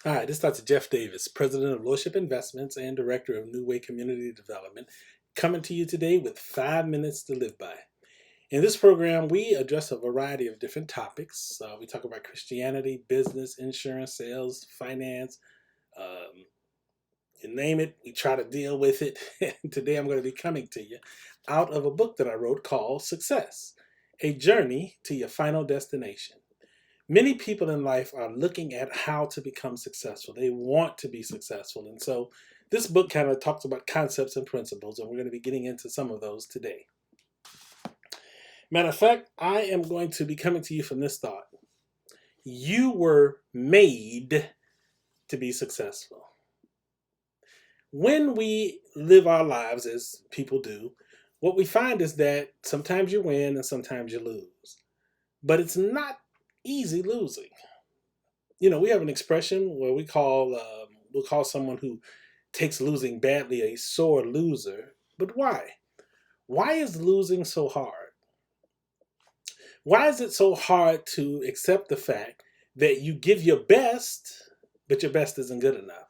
Hi, this is Dr. Jeff Davis, President of Lordship Investments and Director of New Way Community Development, coming to you today with 5 minutes to live by. In this program, we address a variety of different topics. We talk about Christianity, business, insurance, sales, finance, um, you name it, we try to deal with it. And today I'm going to be coming to you out of a book that I wrote called Success, A Journey to Your Final Destination. Many people in life are looking at how to become successful. They want to be successful. And so this book kind of talks about concepts and principles, and we're going to be getting into some of those today. Matter of fact, I am going to be coming to you from this thought. You were made to be successful. When we live our lives as people do, what we find is that sometimes you win and sometimes you lose. But it's not easy losing. We have an expression where we'll call someone who takes losing badly a sore loser. But why? Why is losing so hard? Why is it so hard to accept the fact that you give your best, but your best isn't good enough?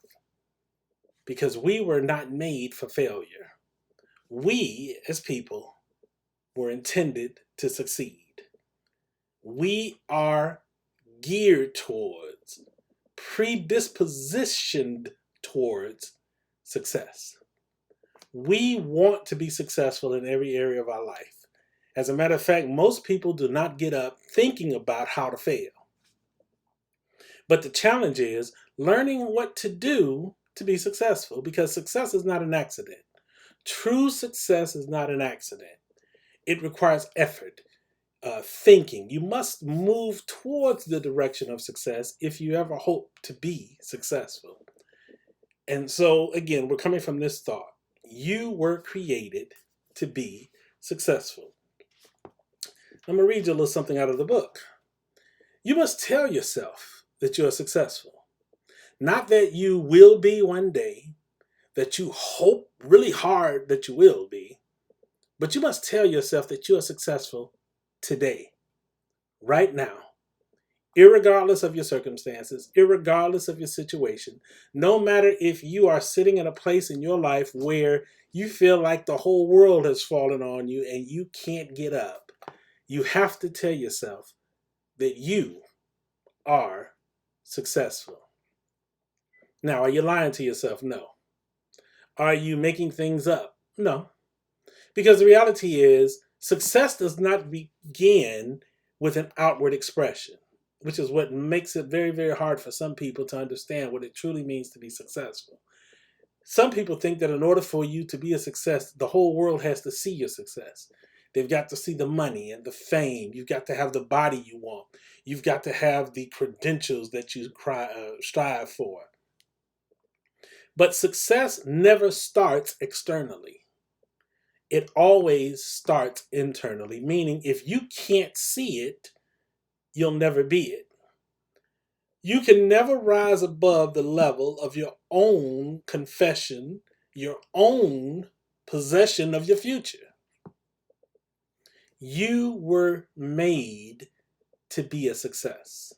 Because we were not made for failure. We, as people, were intended to succeed. We are geared towards, predispositioned towards success. We want to be successful in every area of our life. As a matter of fact, most people do not get up thinking about how to fail. But the challenge is learning what to do to be successful, because success is not an accident. True success is not an accident. It requires effort, thinking. You must move towards the direction of success if you ever hope to be successful. And so, again, we're coming from this thought. You were created to be successful. I'm going to read you a little something out of the book. You must tell yourself that you are successful. Not that you will be one day, that you hope really hard that you will be, but you must tell yourself that you are successful today, right now, irregardless of your circumstances, irregardless of your situation, no matter if you are sitting in a place in your life where you feel like the whole world has fallen on you and you can't get up, you have to tell yourself that you are successful. Now, are you lying to yourself? No. Are you making things up? No. Because the reality is, success does not begin with an outward expression, which is what makes it very, very hard for some people to understand what it truly means to be successful. Some people think that in order for you to be a success, the whole world has to see your success. They've got to see the money and the fame. You've got to have the body you want. You've got to have the credentials that you strive for. But success never starts externally. It always starts internally, meaning if you can't see it, you'll never be it. You can never rise above the level of your own confession, your own possession of your future. You were made to be a success.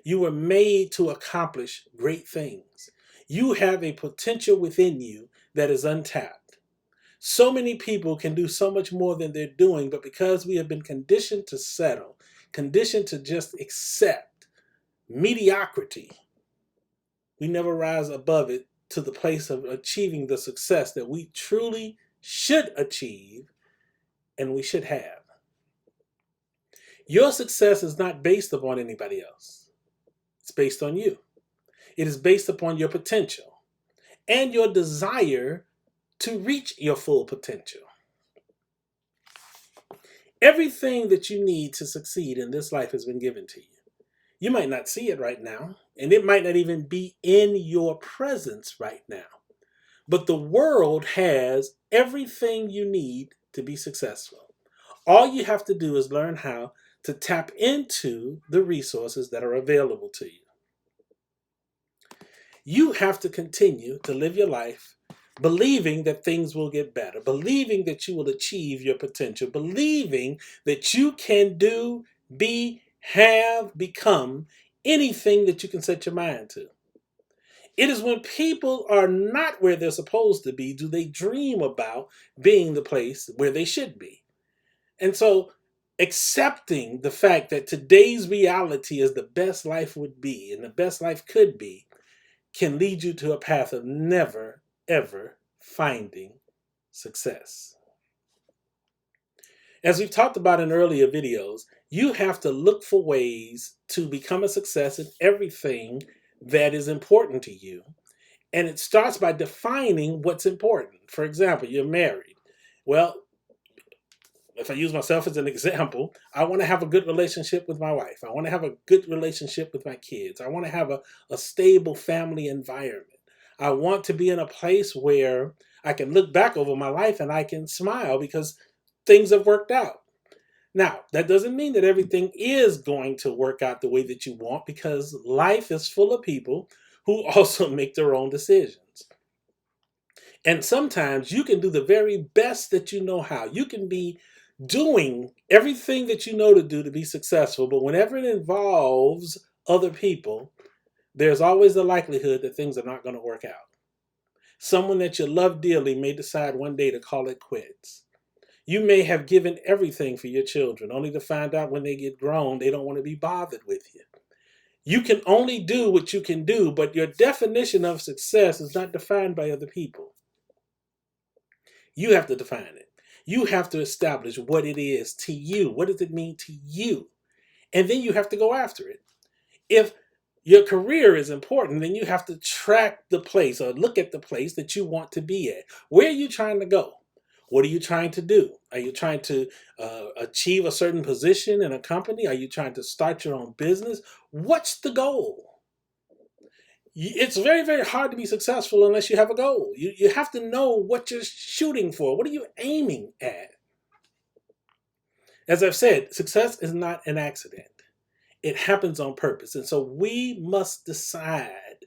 You were made to accomplish great things. You have a potential within you that is untapped. So many people can do so much more than they're doing, but because we have been conditioned to settle, conditioned to just accept mediocrity, we never rise above it to the place of achieving the success that we truly should achieve and we should have. Your success is not based upon anybody else. It's based on you. It is based upon your potential and your desire to reach your full potential. Everything that you need to succeed in this life has been given to you. You might not see it right now, and it might not even be in your presence right now. But the world has everything you need to be successful. All you have to do is learn how to tap into the resources that are available to you. You have to continue to live your life believing that things will get better, believing that you will achieve your potential, believing that you can do, be, have, become anything that you can set your mind to. It is when people are not where they're supposed to be do they dream about being the place where they should be. And so accepting the fact that today's reality is the best life would be and the best life could be can lead you to a path of never, ever finding success. As we've talked about in earlier videos, you have to look for ways to become a success in everything that is important to you. And it starts by defining what's important. For example, you're married. Well, if I use myself as an example, I want to have a good relationship with my wife. I want to have a good relationship with my kids. I want to have a stable family environment. I want to be in a place where I can look back over my life and I can smile because things have worked out. Now, that doesn't mean that everything is going to work out the way that you want, because life is full of people who also make their own decisions. And sometimes you can do the very best that you know how. You can be doing everything that you know to do to be successful, but whenever it involves other people, there's always the likelihood that things are not going to work out. Someone that you love dearly may decide one day to call it quits. You may have given everything for your children, only to find out when they get grown, they don't want to be bothered with you. You can only do what you can do, but your definition of success is not defined by other people. You have to define it. You have to establish what it is to you. What does it mean to you? And then you have to go after it. If your career is important, then you have to track the place or look at the place that you want to be at. Where are you trying to go? What are you trying to do? Are you trying to achieve a certain position in a company? Are you trying to start your own business? What's the goal? It's very, very hard to be successful unless you have a goal. You have to know what you're shooting for. What are you aiming at? As I've said, success is not an accident. It happens on purpose. And so we must decide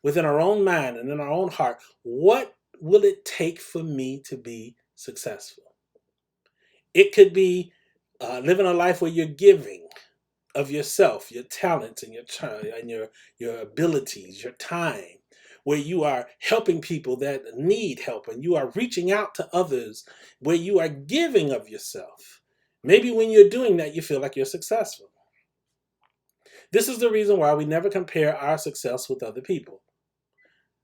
within our own mind and in our own heart, what will it take for me to be successful? It could be living a life where you're giving of yourself, your talents, and your abilities, your time, where you are helping people that need help, and you are reaching out to others, where you are giving of yourself. Maybe when you're doing that, you feel like you're successful. This is the reason why we never compare our success with other people.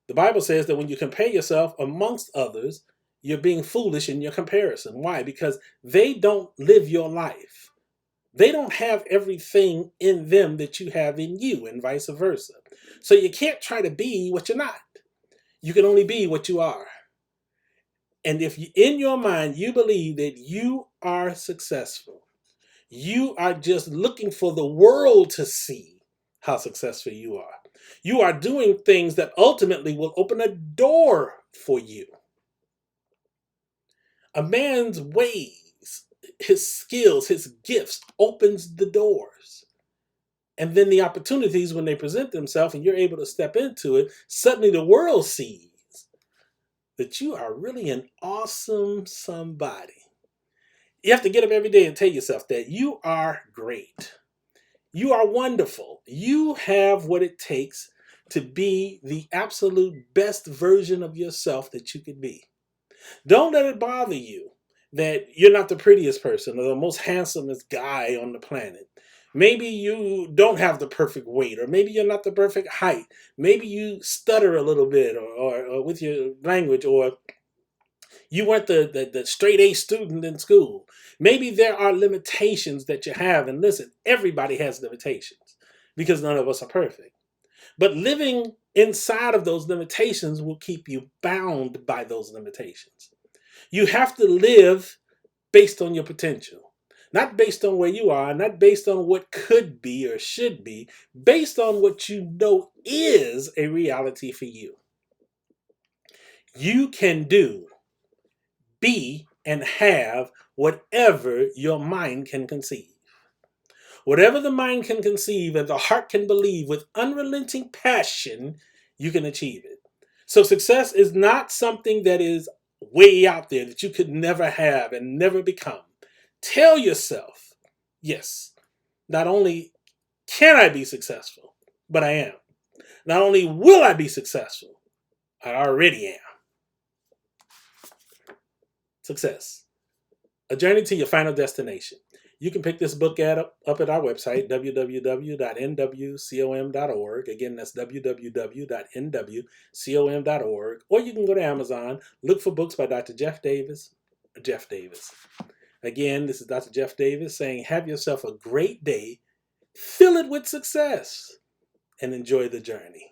The Bible says that when you compare yourself amongst others, you're being foolish in your comparison. Why? Because they don't live your life. They don't have everything in them that you have in you, and vice versa. So you can't try to be what you're not. You can only be what you are. And if you, in your mind you believe that you are successful, you are just looking for the world to see how successful you are. You are doing things that ultimately will open a door for you. A man's ways, his skills, his gifts opens the doors. And then the opportunities, when they present themselves and you're able to step into it, suddenly the world sees that you are really an awesome somebody. You have to get up every day and tell yourself that you are great. You are wonderful. You have what it takes to be the absolute best version of yourself that you could be. Don't let it bother you that you're not the prettiest person or the most handsomest guy on the planet. Maybe you don't have the perfect weight, or maybe you're not the perfect height. Maybe you stutter a little bit or with your language, or you weren't the straight A student in school. Maybe there are limitations that you have. And listen, everybody has limitations because none of us are perfect. But living inside of those limitations will keep you bound by those limitations. You have to live based on your potential, not based on where you are, not based on what could be or should be, based on what you know is a reality for you. You can do, be, and have whatever your mind can conceive. Whatever the mind can conceive and the heart can believe with unrelenting passion, you can achieve it. So success is not something that is way out there that you could never have and never become. Tell yourself, yes, not only can I be successful, but I am. Not only will I be successful, I already am. Success. A journey to your final destination. You can pick this book up at our website, www.nwcom.org. Again, that's www.nwcom.org. Or you can go to Amazon, look for books by Dr. Jeff Davis. Again, this is Dr. Jeff Davis saying, have yourself a great day, fill it with success, and enjoy the journey.